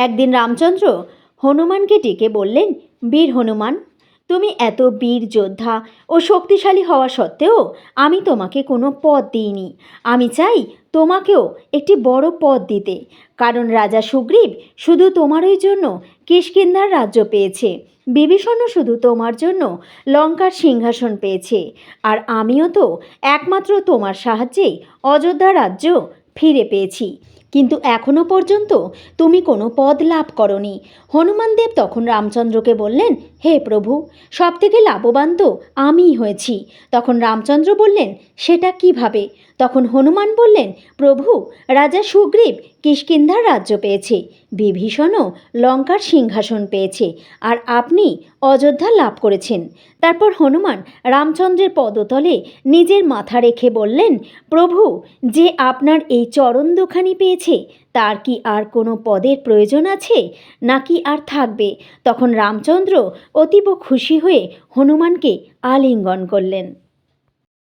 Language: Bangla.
একদিন রামচন্দ্র হনুমানকে ডেকে বললেন, বীর হনুমান, তুমি এত বীর যোদ্ধা ও শক্তিশালী হওয়া সত্ত্বেও আমি তোমাকে কোনো পদ দিইনি। আমি চাই তোমাকেও একটি বড় পদ দিতে, কারণ রাজা সুগ্রীব শুধু তোমারই জন্য কিষ্কিন্ধার রাজ্য পেয়েছে, বিভীষণও শুধু তোমার জন্য লঙ্কার সিংহাসন পেয়েছে, আর আমিও তো একমাত্র তোমার সাহায্যেই অযোধ্যা রাজ্য ফিরে পেয়েছি, কিন্তু এখনো পর্যন্ত তুমি কোনো পদ লাভ করনি। হনুমানদেব তখন রামচন্দ্রকে বললেন, হে প্রভু, সব থেকে লাভবান তো আমিই হয়েছি। তখন রামচন্দ্র বললেন, সেটা কিভাবে? তখন হনুমান বললেন, প্রভু, রাজা সুগ্রীব কিষ্কিন্ধার রাজ্য পেয়েছে, বিভীষণও লঙ্কার সিংহাসন পেয়েছে, আর আপনি অযোধ্যা লাভ করেছেন। তারপর হনুমান রামচন্দ্রের পদতলে নিজের মাথা রেখে বললেন, প্রভু, যে আপনার এই চরণ দুখানি পেয়েছে তার কি আর কোনো পদের প্রয়োজন আছে, নাকি আর থাকবে? তখন রামচন্দ্র অতীব খুশি হয়ে হনুমানকে আলিঙ্গন করলেন।